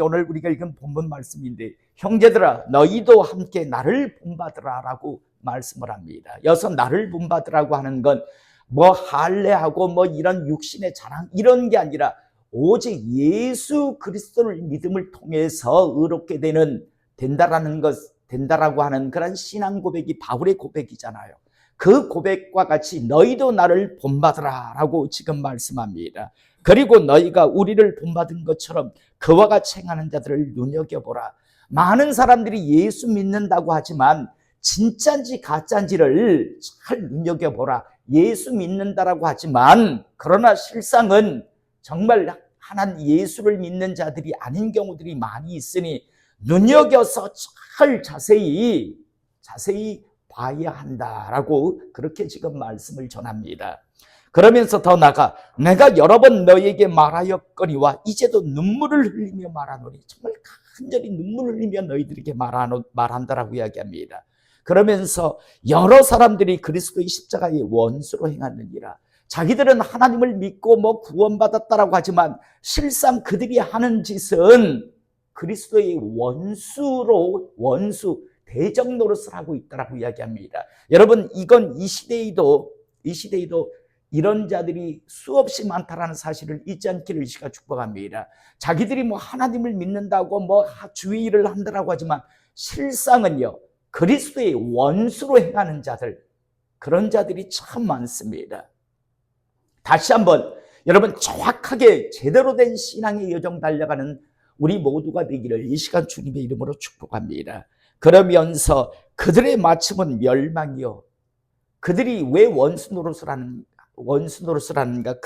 오늘 우리가 읽은 본문 말씀인데, 형제들아 너희도 함께 나를 본받으라 라고 말씀을 합니다. 여기서 나를 본받으라고 하는 건 뭐 할례하고 뭐 이런 육신의 자랑 이런 게 아니라 오직 예수 그리스도를 믿음을 통해서 의롭게 된다라고 하는 그런 신앙 고백이 바울의 고백이잖아요. 그 고백과 같이 너희도 나를 본받으라 라고 지금 말씀합니다. 그리고 너희가 우리를 본받은 것처럼 그와 같이 행하는 자들을 눈여겨보라. 많은 사람들이 예수 믿는다고 하지만 진짜인지 가짜인지를 잘 눈여겨보라. 예수 믿는다라고 하지만 그러나 실상은 정말 하나님 예수를 믿는 자들이 아닌 경우들이 많이 있으니 눈여겨서 잘 자세히 봐야 한다라고 그렇게 지금 말씀을 전합니다. 그러면서 더 나아가 내가 여러 번 너희에게 말하였거니와 이제도 눈물을 흘리며 말하노니, 정말 간절히 눈물을 흘리며 너희들에게 말한다라고 이야기합니다. 그러면서 여러 사람들이 그리스도의 십자가의 원수로 행하느니라. 자기들은 하나님을 믿고 뭐 구원받았다라고 하지만 실상 그들이 하는 짓은 그리스도의 원수 대적 노릇을 하고 있다라고 이야기합니다. 여러분, 이건 이 시대에도 이런 자들이 수없이 많다라는 사실을 잊지 않기를 이 시간 축복합니다. 자기들이 뭐 하나님을 믿는다고 뭐 주의 일을 한다라고 하지만 실상은요, 그리스도의 원수로 행하는 자들, 그런 자들이 참 많습니다. 다시 한번 여러분, 정확하게 제대로 된 신앙의 여정 달려가는 우리 모두가 되기를 이 시간 주님의 이름으로 축복합니다. 그러면서 그들의 마침은 멸망이요. 그들이 왜 원수 노릇을 하는가?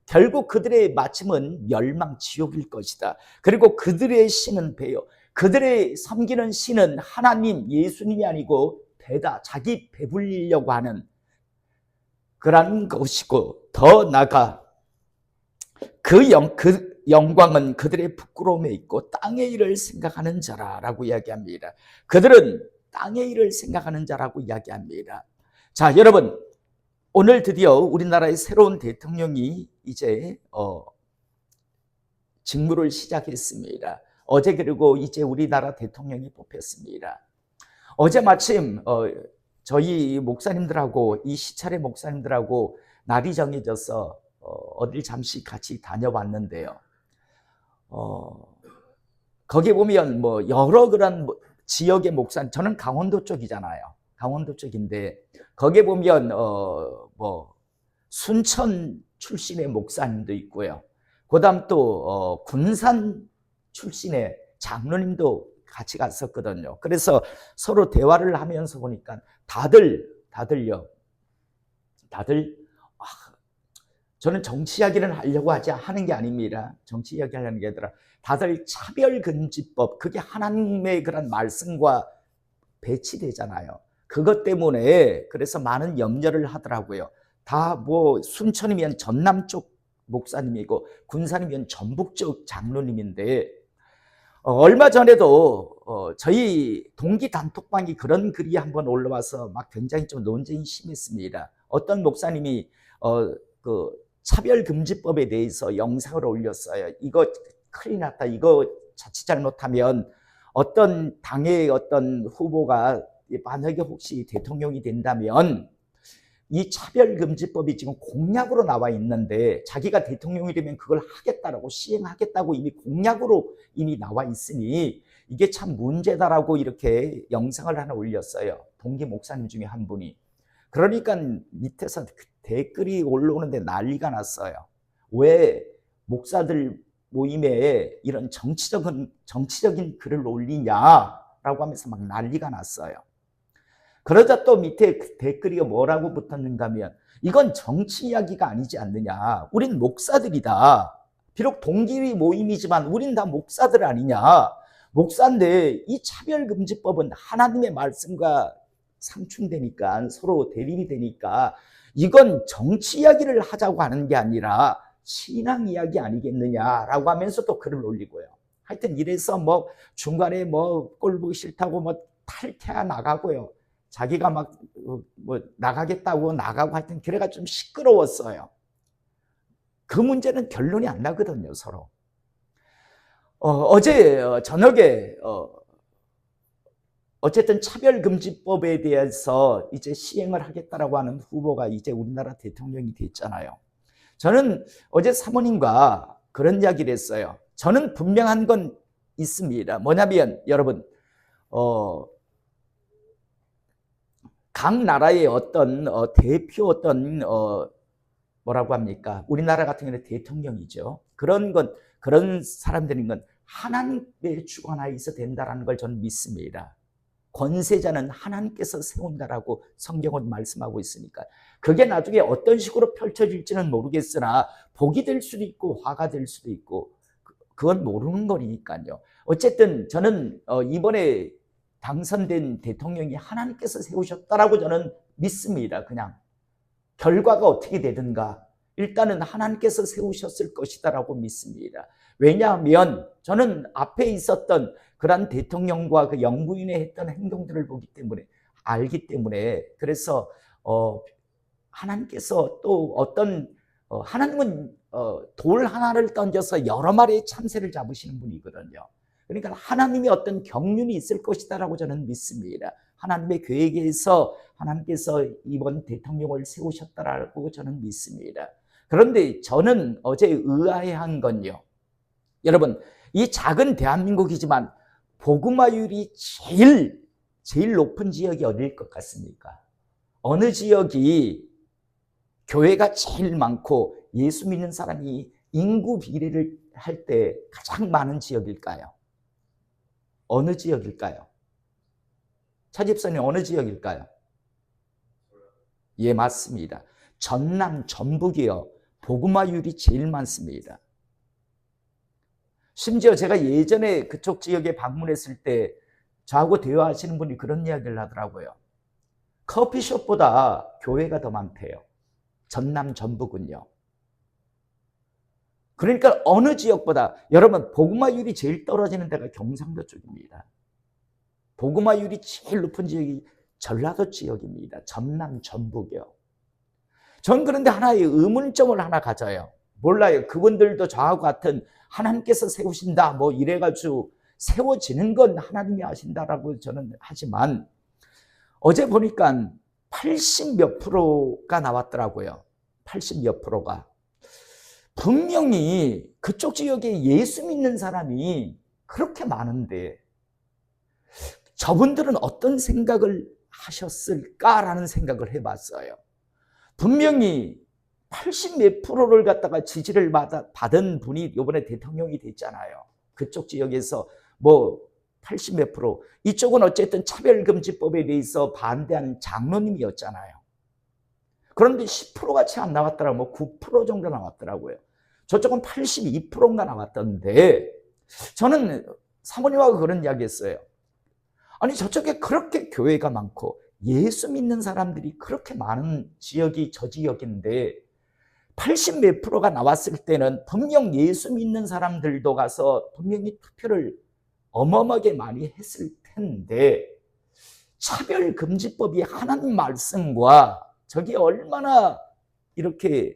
결국 그들의 마침은 멸망, 지옥일 것이다. 그리고 그들의 신은 배요. 그들의 섬기는 신은 하나님, 예수님이 아니고 배다. 자기 배불리려고 하는 그런 것이고, 더 나아가 그 영광은 그들의 부끄러움에 있고 땅의 일을 생각하는 자라고 이야기합니다. 그들은 땅의 일을 생각하는 자라고 이야기합니다. 자, 여러분, 오늘 드디어 우리나라의 새로운 대통령이 이제 직무를 시작했습니다. 어제 그리고 이제 우리나라 대통령이 뽑혔습니다. 어제 마침 저희 목사님들하고 이 시찰의 목사님들하고 날이 정해져서 어딜 잠시 같이 다녀봤는데요. 거기 보면 뭐 여러 그런 지역의 목사님, 저는 강원도 쪽이잖아요. 강원도 쪽인데 거기에 보면 뭐 순천 출신의 목사님도 있고요. 그다음 또 군산 출신의 장로님도 같이 갔었거든요. 그래서 서로 대화를 하면서 보니까 다들 저는 정치 이야기를 하려고 하는 게 아닙니다. 정치 이야기 하려는 게 아니라 다들 차별금지법, 그게 하나님의 그런 말씀과 배치되잖아요. 그것 때문에 그래서 많은 염려를 하더라고요. 다 뭐 순천이면 전남 쪽 목사님이고 군산이면 전북 쪽 장로님인데 얼마 전에도 저희 동기 단톡방이 그런 글이 한번 올라와서 막 굉장히 좀 논쟁이 심했습니다. 어떤 목사님이 그 차별금지법에 대해서 영상을 올렸어요. 이거 큰일 났다. 이거 자칫 잘못하면 어떤 당의 어떤 후보가 만약에 혹시 대통령이 된다면 이 차별금지법이 지금 공약으로 나와 있는데 자기가 대통령이 되면 그걸 하겠다라고 시행하겠다고 이미 공약으로 이미 나와 있으니 이게 참 문제다라고 이렇게 영상을 하나 올렸어요. 동기 목사님 중에 한 분이. 그러니까 밑에서 댓글이 올라오는데 난리가 났어요. 왜 목사들 모임에 이런 정치적인 글을 올리냐라고 하면서 막 난리가 났어요. 그러자 또 밑에 댓글이 뭐라고 붙었는가 하면 이건 정치 이야기가 아니지 않느냐. 우린 목사들이다. 비록 동기 모임이지만 우린 다 목사들 아니냐. 목사인데 이 차별금지법은 하나님의 말씀과 상충되니까 서로 대립이 되니까 이건 정치 이야기를 하자고 하는 게 아니라 신앙 이야기 아니겠느냐라고 하면서 또 글을 올리고요. 하여튼 이래서 뭐 중간에 뭐 꼴 보기 싫다고 뭐 탈퇴하 나가고요. 자기가 막 뭐 나가겠다고 나가고 하여튼 그래가 좀 시끄러웠어요. 그 문제는 결론이 안 나거든요, 서로. 어제 저녁에 어쨌든 차별금지법에 대해서 이제 시행을 하겠다라고 하는 후보가 이제 우리나라 대통령이 됐잖아요. 저는 어제 사모님과 그런 이야기를 했어요. 저는 분명한 건 있습니다. 뭐냐면 여러분 각 나라의 어떤 대표 어떤 뭐라고 합니까? 우리나라 같은 경우는 대통령이죠. 그런 사람들인 건 하나님의 주관하에 있어 된다라는 걸 저는 믿습니다. 권세자는 하나님께서 세운다라고 성경은 말씀하고 있으니까 그게 나중에 어떤 식으로 펼쳐질지는 모르겠으나 복이 될 수도 있고 화가 될 수도 있고 그건 모르는 거니까요. 어쨌든 저는 이번에 당선된 대통령이 하나님께서 세우셨다라고 저는 믿습니다. 그냥 결과가 어떻게 되든가 일단은 하나님께서 세우셨을 것이다라고 믿습니다. 왜냐하면 저는 앞에 있었던 그런 대통령과 그 영부인의 했던 행동들을 보기 때문에 알기 때문에 그래서 하나님께서 또 어떤 하나님은 돌 하나를 던져서 여러 마리의 참새를 잡으시는 분이거든요. 그러니까 하나님이 어떤 경륜이 있을 것이다라고 저는 믿습니다. 하나님의 계획에서 하나님께서 이번 대통령을 세우셨다라고 저는 믿습니다. 그런데 저는 어제 의아해한 건요. 여러분, 이 작은 대한민국이지만 복음화율이 제일 높은 지역이 어디일 것 같습니까? 어느 지역이 교회가 제일 많고 예수 믿는 사람이 인구 비례를 할 때 가장 많은 지역일까요? 어느 지역일까요? 차 집사님 어느 지역일까요? 예, 맞습니다. 전남, 전북이요. 복음화율이 제일 많습니다. 심지어 제가 예전에 그쪽 지역에 방문했을 때 저하고 대화하시는 분이 그런 이야기를 하더라고요. 커피숍보다 교회가 더 많대요. 전남, 전북은요. 그러니까 어느 지역보다 여러분 복음화율이 제일 떨어지는 데가 경상도 쪽입니다. 복음화율이 제일 높은 지역이 전라도 지역입니다. 전남, 전북이요. 전 그런데 하나의 의문점을 하나 가져요. 몰라요. 그분들도 저하고 같은 하나님께서 세우신다 뭐 이래가지고 세워지는 건 하나님이 하신다라고 저는 하지만 어제 보니까 80 몇 프로가 나왔더라고요. 80 몇 프로가. 분명히 그쪽 지역에 예수 믿는 사람이 그렇게 많은데 저분들은 어떤 생각을 하셨을까라는 생각을 해봤어요. 분명히 80 몇 프로를 갖다가 지지를 받은 분이 이번에 대통령이 됐잖아요. 그쪽 지역에서 뭐 80 몇 프로. 이쪽은 어쨌든 차별금지법에 대해서 반대한 장로님이었잖아요. 그런데 10%가 채 안 나왔더라고요. 뭐 9% 정도 나왔더라고요. 저쪽은 82%인가 나왔던데 저는 사모님하고 그런 이야기 했어요. 아니 저쪽에 그렇게 교회가 많고 예수 믿는 사람들이 그렇게 많은 지역이 저 지역인데 80 몇 프로가 나왔을 때는 분명 예수 믿는 사람들도 가서 분명히 투표를 어마어마하게 많이 했을 텐데 차별금지법이 하나님 말씀과 저게 얼마나 이렇게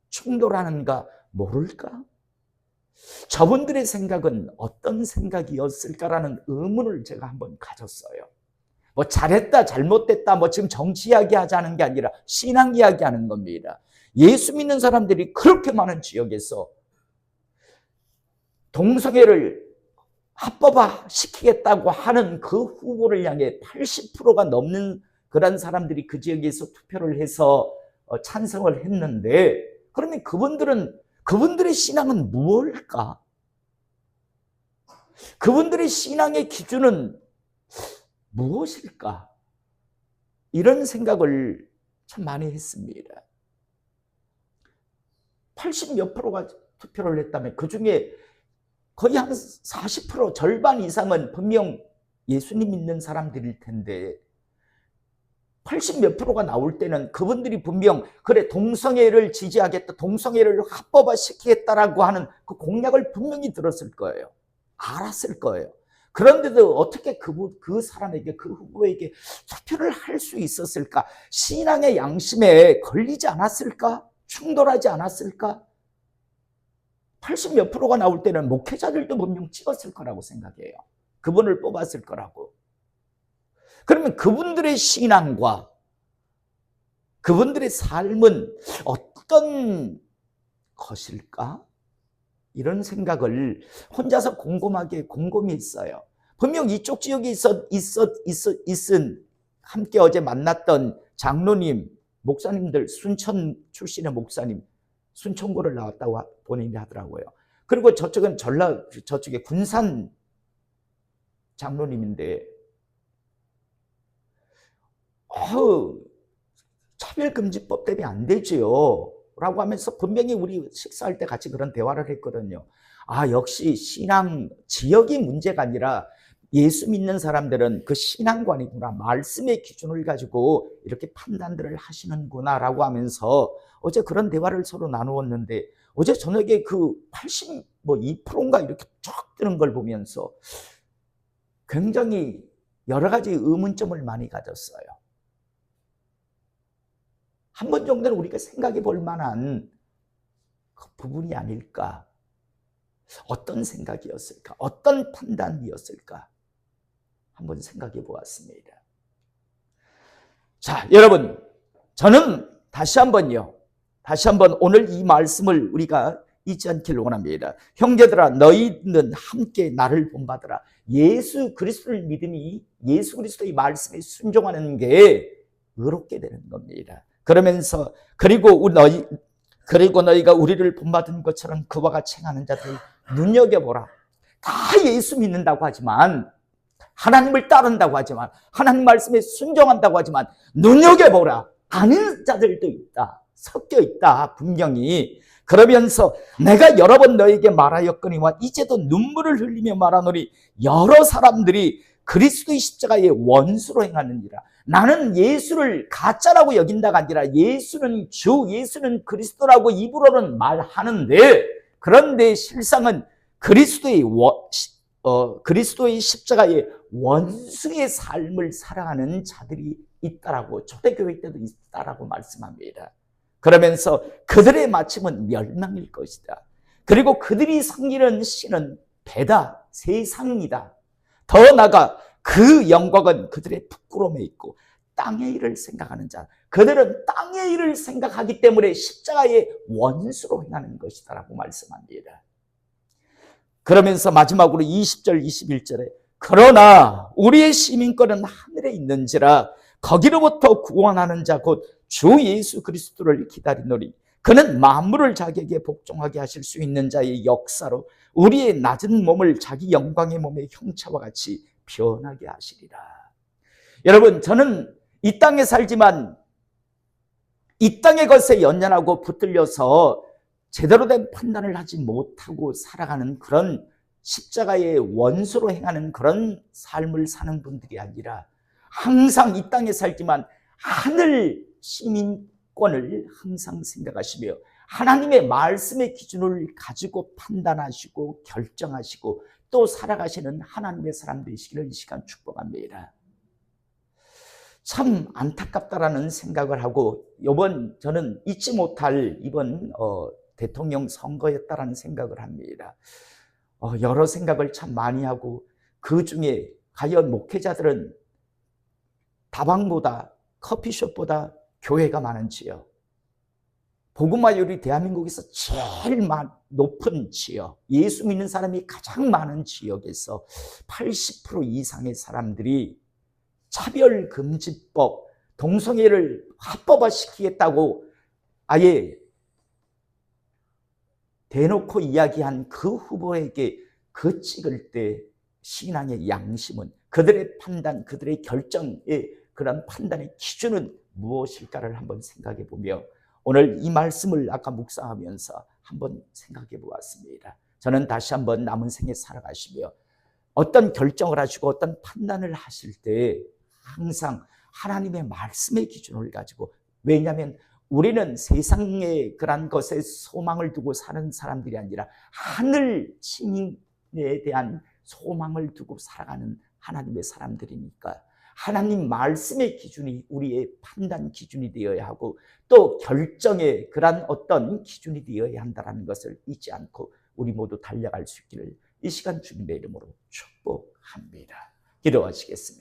충돌하는가 모를까? 저분들의 생각은 어떤 생각이었을까라는 의문을 제가 한번 가졌어요. 뭐 잘했다 잘못됐다 뭐 지금 정치 이야기하자는 게 아니라 신앙 이야기하는 겁니다. 예수 믿는 사람들이 그렇게 많은 지역에서 동성애를 합법화 시키겠다고 하는 그 후보를 향해 80%가 넘는 그런 사람들이 그 지역에서 투표를 해서 찬성을 했는데 그러면 그분들의 신앙은 무엇일까? 그분들의 신앙의 기준은 무엇일까? 이런 생각을 참 많이 했습니다. 80 몇 프로가 투표를 했다면 그중에 거의 한 40% 절반 이상은 분명 예수님 믿는 사람들일 텐데 80 몇 프로가 나올 때는 그분들이 분명 그래 동성애를 지지하겠다 동성애를 합법화 시키겠다라고 하는 그 공약을 분명히 들었을 거예요. 알았을 거예요. 그런데도 어떻게 그 사람에게 그 후보에게 투표를 할 수 있었을까? 신앙의 양심에 걸리지 않았을까? 충돌하지 않았을까? 80 몇 프로가 나올 때는 목회자들도 분명 찍었을 거라고 생각해요. 그분을 뽑았을 거라고. 그러면 그분들의 신앙과 그분들의 삶은 어떤 것일까? 이런 생각을 혼자서 곰곰이 했어요. 분명 이쪽 지역에 있은 함께 어제 만났던 장로님, 목사님들, 순천 출신의 목사님, 순천고를 나왔다고 본인이 하더라고요. 그리고 저쪽은 저쪽에 군산 장로님인데, 차별금지법 때문에 안 되지요 라고 하면서 분명히 우리 식사할 때 같이 그런 대화를 했거든요. 역시 신앙 지역이 문제가 아니라 예수 믿는 사람들은 그 신앙관이구나, 말씀의 기준을 가지고 이렇게 판단들을 하시는구나 라고 하면서 어제 그런 대화를 서로 나누었는데, 어제 저녁에 그 82%인가 이렇게 쫙 뜨는 걸 보면서 굉장히 여러 가지 의문점을 많이 가졌어요. 한 번 정도는 우리가 생각해 볼 만한 그 부분이 아닐까. 어떤 생각이었을까? 어떤 판단이었을까? 한번 생각해 보았습니다. 자, 여러분, 저는 다시 한번 오늘 이 말씀을 우리가 잊지 않기를 원합니다. 형제들아, 너희는 함께 나를 본받으라. 예수 그리스도를 믿으니 예수 그리스도의 말씀에 순종하는 게 의롭게 되는 겁니다. 그러면서 그리고 너희가 우리를 본받은 것처럼 그와 같이 행하는 자들을 눈여겨보라. 다 예수 믿는다고 하지만, 하나님을 따른다고 하지만, 하나님 말씀에 순종한다고 하지만 눈여겨보라. 아는 자들도 있다. 섞여 있다. 분명히. 그러면서 내가 여러 번 너에게 말하였거니와 이제도 눈물을 흘리며 말하노니 여러 사람들이 그리스도의 십자가의 원수로 행하느니라. 나는 예수를 가짜라고 여긴다가 아니라 예수는 주, 예수는 그리스도라고 입으로는 말하는데, 그런데 실상은 그리스도의 십자가의 원수의 삶을 살아가는 자들이 있다라고, 초대교회 때도 있다라고 말씀합니다. 그러면서 그들의 마침은 멸망일 것이다. 그리고 그들이 섬기는 신은 배다, 세상이다. 더 나아가 그 영광은 그들의 부끄러움에 있고 땅의 일을 생각하는 자, 그들은 땅의 일을 생각하기 때문에 십자가의 원수로 행하는 것이다 라고 말씀합니다. 그러면서 마지막으로 20절 21절에 그러나 우리의 시민권은 하늘에 있는지라 거기로부터 구원하는 자 곧 주 예수 그리스도를 기다리노니 그는 만물을 자기에게 복종하게 하실 수 있는 자의 역사로 우리의 낮은 몸을 자기 영광의 몸의 형체와 같이 변하게 하시리라. 여러분, 저는 이 땅에 살지만 이 땅의 것에 연연하고 붙들려서 제대로 된 판단을 하지 못하고 살아가는 그런 십자가의 원수로 행하는 그런 삶을 사는 분들이 아니라 항상 이 땅에 살지만 하늘 시민권을 항상 생각하시며 하나님의 말씀의 기준을 가지고 판단하시고 결정하시고 또 살아가시는 하나님의 사람 되시기를 이 시간 축복합니다. 참 안타깝다라는 생각을 하고 저는 잊지 못할 이번 대통령 선거였다라는 생각을 합니다. 여러 생각을 참 많이 하고 그 중에 과연 목회자들은 다방보다 커피숍보다 교회가 많은지요. 복음화율이 대한민국에서 제일 높은 지역, 예수 믿는 사람이 가장 많은 지역에서 80% 이상의 사람들이 차별금지법, 동성애를 합법화시키겠다고 아예 대놓고 이야기한 그 후보에게 그 찍을 때 신앙의 양심은, 그들의 판단, 그들의 결정의 그런 판단의 기준은 무엇일까를 한번 생각해 보며 오늘 이 말씀을 아까 묵상하면서 한번 생각해 보았습니다. 저는 다시 한번 남은 생에 살아가시며 어떤 결정을 하시고 어떤 판단을 하실 때 항상 하나님의 말씀의 기준을 가지고, 왜냐하면 우리는 세상의 그런 것에 소망을 두고 사는 사람들이 아니라 하늘 시민에 대한 소망을 두고 살아가는 하나님의 사람들이니까 하나님 말씀의 기준이 우리의 판단 기준이 되어야 하고 또 결정의 그런 어떤 기준이 되어야 한다는 것을 잊지 않고 우리 모두 달려갈 수 있기를 이 시간 주님의 이름으로 축복합니다. 기도하시겠습니다.